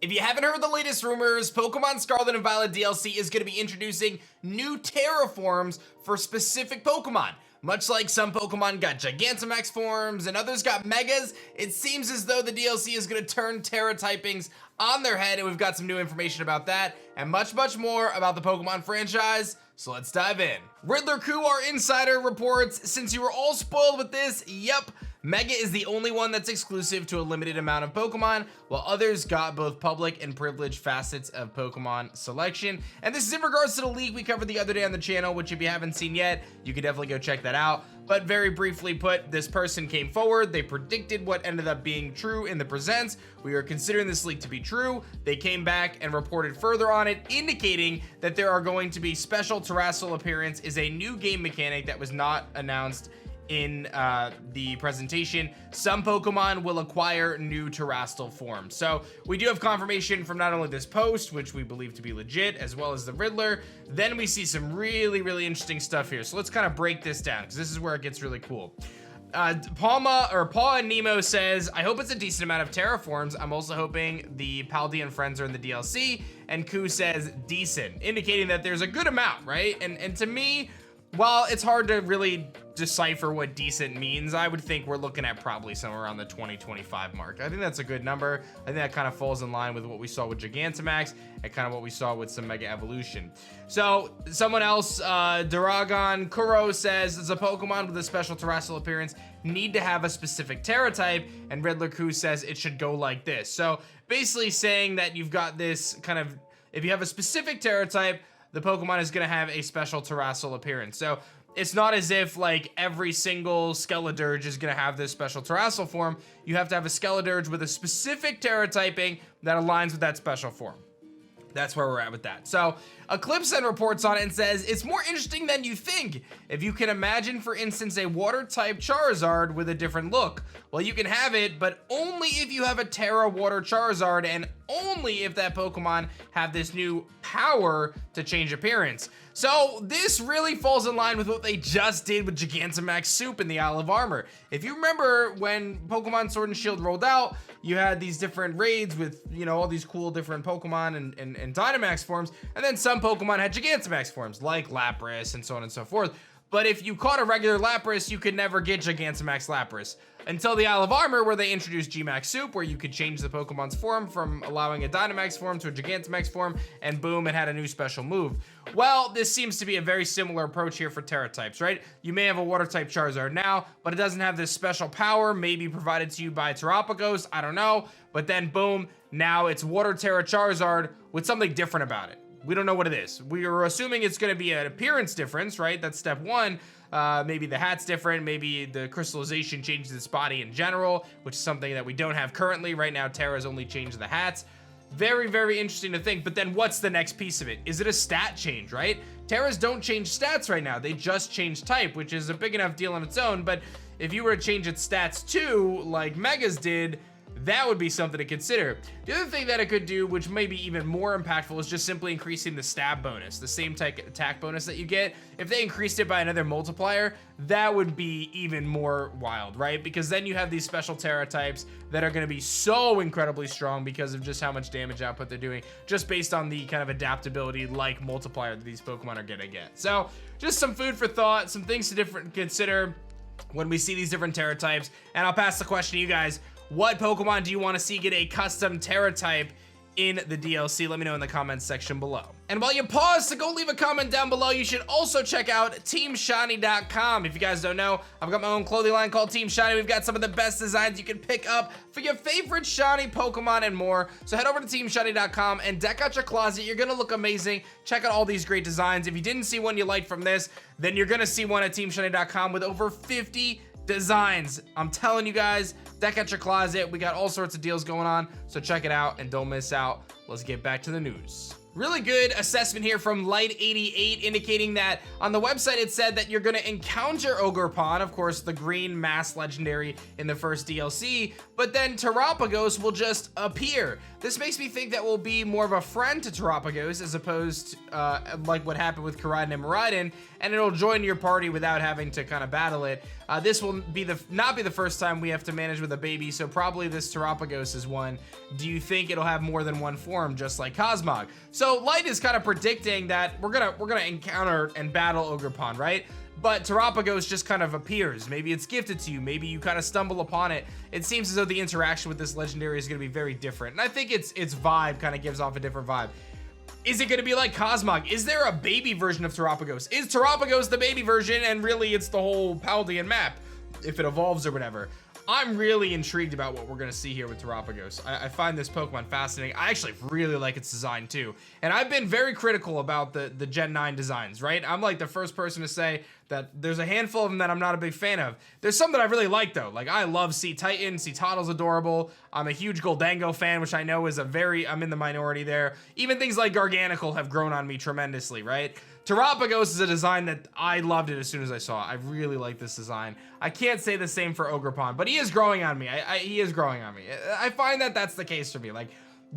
If you haven't heard the latest rumors, Pokemon Scarlet and Violet DLC is going to be introducing new Tera forms for specific Pokemon. Much like some Pokemon got Gigantamax forms and others got Megas, it seems as though the DLC is going to turn Tera typings on their head, and we've got some new information about that and much more about the Pokemon franchise. So let's dive in. Riddler KHU, our insider, reports, since you were all spoiled with this, yep, Mega is the only one that's exclusive to a limited amount of Pokemon, while others got both public and privileged facets of Pokemon selection. And this is in regards to the leak we covered the other day on the channel, which if you haven't seen yet, you can definitely go check that out. But very briefly put, this person came forward, they predicted what ended up being true in the presents. We are considering this leak to be true. They came back and reported further on it, indicating that there are going to be special Terastal appearance is a new game mechanic that was not announced in the presentation. Some Pokemon will acquire new Terastal forms. So we do have confirmation from not only this post, which we believe to be legit, as well as the Riddler. Then we see some really interesting stuff here. So let's kind of break this down, because this is where it gets really cool. Paul and Nemo says, I hope it's a decent amount of terraforms. I'm also hoping the Paldea and friends are in the DLC. And KHU says decent, indicating that there's a good amount, right? And to me, while it's hard to really decipher what decent means, I would think we're looking at probably somewhere around the 20-25 mark. I think that's a good number. I think that kind of falls in line with what we saw with Gigantamax and kind of what we saw with some Mega Evolution. So someone else, Daragon Kuro says, as a Pokemon with a special Terastal appearance, need to have a specific Tera type, and Riddler KHU says it should go like this. So basically saying that you've got this kind of, if you have a specific Tera type, the Pokemon is going to have a special Terastal appearance. So it's not as if like every single Skeledirge is going to have this special Terastal form. You have to have a Skeledirge with a specific Tera typing that aligns with that special form. That's where we're at with that. So Eclipse then reports on it and says, it's more interesting than you think. If you can imagine, for instance, a water type Charizard with a different look. Well, you can have it, but only if you have a Tera water Charizard, and only if that Pokemon have this new power to change appearance. So this really falls in line with what they just did with Gigantamax Soup in the Isle of Armor. If you remember when Pokemon Sword and Shield rolled out, you had these different raids with, you know, all these cool different Pokemon and Dynamax forms, and then some Pokemon had Gigantamax forms, like Lapras and so on and so forth. But if you caught a regular Lapras, you could never get Gigantamax Lapras. Until the Isle of Armor, where they introduced Gmax Soup, where you could change the Pokemon's form from allowing a Dynamax form to a Gigantamax form, and boom, it had a new special move. Well, this seems to be a very similar approach here for Tera types, right? You may have a water type Charizard now, but it doesn't have this special power, maybe provided to you by Terapagos, I don't know. But then boom, now it's water Tera Charizard with something different about it. We don't know what it is. We are assuming it's going to be an appearance difference, right? That's step one. Maybe the hat's different. Maybe the crystallization changes its body in general, which is something that we don't have currently. Right now, Tera's only changed the hats. Very interesting to think. But then what's the next piece of it? Is it a stat change, right? Teras don't change stats right now. They just change type, which is a big enough deal on its own. But if you were to change its stats too, like Megas did, that would be something to consider. The other thing that it could do, which may be even more impactful, is just simply increasing the stab bonus, the same type attack bonus that you get. If they increased it by another multiplier, that would be even more wild, right? Because then you have these special Tera types that are going to be so incredibly strong because of just how much damage output they're doing, just based on the kind of adaptability like multiplier that these Pokemon are going to get. So just some food for thought, some things to consider when we see these different Tera types. And I'll pass the question to you guys. What Pokemon do you want to see get a custom Tera type in the DLC? Let me know in the comments section below. And while you pause to go leave a comment down below, you should also check out TeamShiny.com. If you guys don't know, I've got my own clothing line called Team Shiny. We've got some of the best designs you can pick up for your favorite shiny Pokemon and more. So head over to TeamShiny.com and deck out your closet. You're gonna look amazing. Check out all these great designs. If you didn't see one you liked from this, then you're gonna see one at TeamShiny.com with over 50 designs. I'm telling you guys, deck out your closet. We got all sorts of deals going on, so check it out and don't miss out. Let's get back to the news. Really good assessment here from Light88, indicating that on the website it said that you're going to encounter Ogerpon, of course the green mass legendary in the first DLC, but then Terapagos will just appear. This makes me think that we'll be more of a friend to Terapagos as opposed to like what happened with Koraidon and Miraidon, and it'll join your party without having to kind of battle it. This will be not be the first time we have to manage with a baby, so probably this Terapagos is one. Do you think it'll have more than one form, just like Cosmog? So Light is kind of predicting that we're gonna encounter and battle Ogerpon, right? But Terapagos just kind of appears. Maybe it's gifted to you. Maybe you kind of stumble upon it. It seems as though the interaction with this legendary is going to be very different. And I think its vibe kind of gives off a different vibe. Is it going to be like Cosmog? Is there a baby version of Terapagos? Is Terapagos the baby version and really it's the whole Paldean map if it evolves or whatever? I'm really intrigued about what we're gonna see here with Terapagos. I find this Pokemon fascinating. I actually really like its design too. And I've been very critical about the Gen 9 designs, right? I'm like the first person to say that there's a handful of them that I'm not a big fan of. There's some that I really like though. Like I love Sea Titan, Sea Toddle's adorable. I'm a huge Goldango fan, which I know is I'm in the minority there. Even things like Garganacl have grown on me tremendously, right? Terapagos is a design that I loved it as soon as I saw it. I really like this design. I can't say the same for Ogerpon, but he is growing on me. He is growing on me. I find that that's the case for me. Like,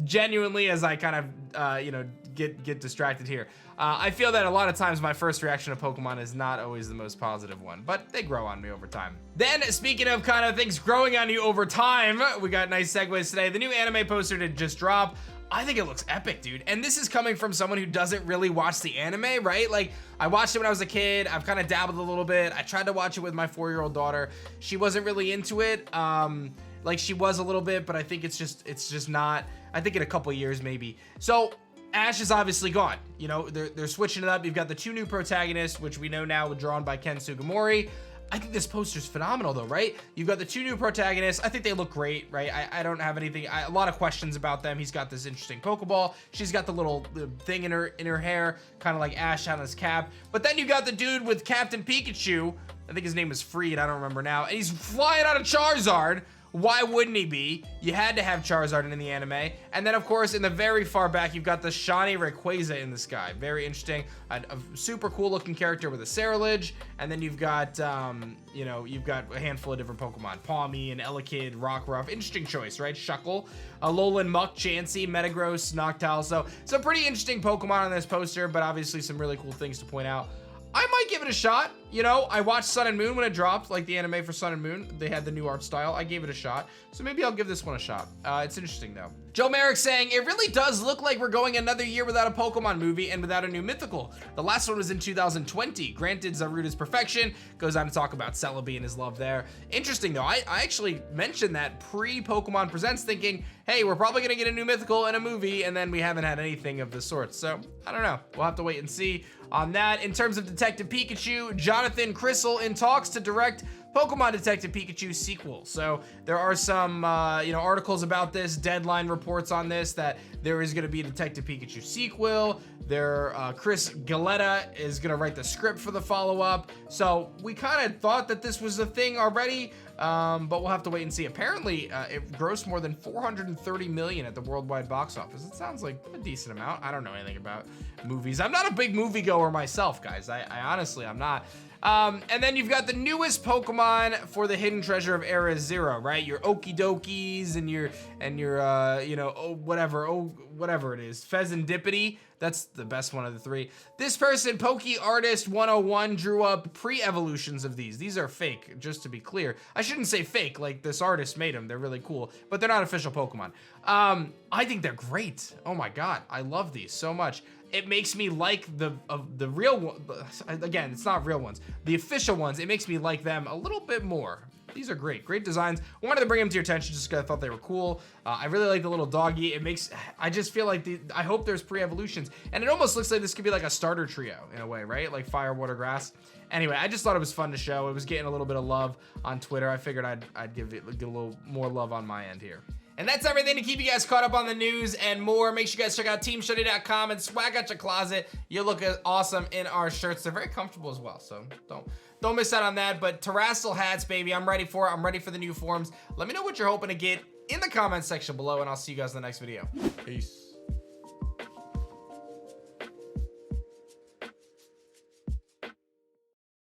genuinely, as I kind of, you know, get distracted here. I feel that a lot of times my first reaction to Pokemon is not always the most positive one, but they grow on me over time. Then, speaking of kind of things growing on you over time, we got nice segues today. The new anime poster did just drop. I think it looks epic, dude. And this is coming from someone who doesn't really watch the anime, right? Like, I watched it when I was a kid. I've kind of dabbled a little bit. I tried to watch it with my 4-year-old daughter. She wasn't really into it. Like, she was a little bit, but I think it's just not. I think in a couple years, maybe. So, Ash is obviously gone. You know, they're switching it up. You've got the 2 new protagonists, which we know now were drawn by Ken Sugimori. I think this poster's phenomenal though, right? You've got the 2 new protagonists. I think they look great, right? I don't have anything, a lot of questions about them. He's got this interesting Pokeball. She's got the little thing in her hair, kind of like Ash on his cap. But then you got the dude with Captain Pikachu. I think his name is Freed, I don't remember now. And he's flying out of Charizard. Why wouldn't he be? You had to have Charizard in the anime. And then, of course, in the very far back, you've got the shiny Rayquaza in the sky. Very interesting. A super cool looking character with a Ceruledge. And then you've got, you know, you've got a handful of different Pokemon. Pawmi and Elekid, Rockruff. Interesting choice, right? Shuckle, Alolan Muck, Chansey, Metagross, Noctowl. So, some pretty interesting Pokemon on this poster, but obviously some really cool things to point out. I might give it a shot. You know, I watched Sun and Moon when it dropped, like the anime for Sun and Moon. They had the new art style. I gave it a shot. So maybe I'll give this one a shot. It's interesting though. Joe Merrick saying, it really does look like we're going another year without a Pokemon movie and without a new mythical. The last one was in 2020. Granted, Zaruda's perfection. Goes on to talk about Celebi and his love there. Interesting though. I actually mentioned that pre-Pokemon Presents thinking, hey, we're probably gonna get a new mythical and a movie, and then we haven't had anything of the sort. So I don't know. We'll have to wait and see on that. In terms of Detective Pikachu, Jonathan Crystal in talks to direct Pokemon Detective Pikachu sequel. So there are some, you know, articles about this, deadline reports on this, that there is going to be a Detective Pikachu sequel. Chris Galletta is going to write the script for the follow-up. So we kind of thought that this was a thing already, but we'll have to wait and see. Apparently, it grossed more than $430 million at the worldwide box office. It sounds like a decent amount. I don't know anything about movies. I'm not a big moviegoer myself, guys. I honestly, I'm not. And then you've got the newest Pokemon for the Hidden Treasure of Era Zero, right? Your Okidokis and your you know, whatever it is, Pheasantipity. That's the best one of the 3. This person, Poke Artist 101, drew up pre-evolutions of these. These are fake, just to be clear. I shouldn't say fake, like this artist made them. They're really cool, but they're not official Pokemon. I think they're great. Oh my God, I love these so much. It makes me like the real one. Again, it's not real ones. The official ones, it makes me like them a little bit more. These are great designs. I wanted to bring them to your attention just because I thought they were cool. I really like the little doggy. I just feel like I hope there's pre-evolutions. And it almost looks like this could be like a starter trio in a way, right? Like fire, water, grass. Anyway, I just thought it was fun to show. It was getting a little bit of love on Twitter. I figured I'd give it a little more love on my end here. And that's everything to keep you guys caught up on the news and more. Make sure you guys check out teamshuddy.com and swag out your closet. You look awesome in our shirts. They're very comfortable as well, so don't miss out on that. But Terastal hats, baby, I'm ready for it. I'm ready for the new forms. Let me know what you're hoping to get in the comments section below, and I'll see you guys in the next video. Peace.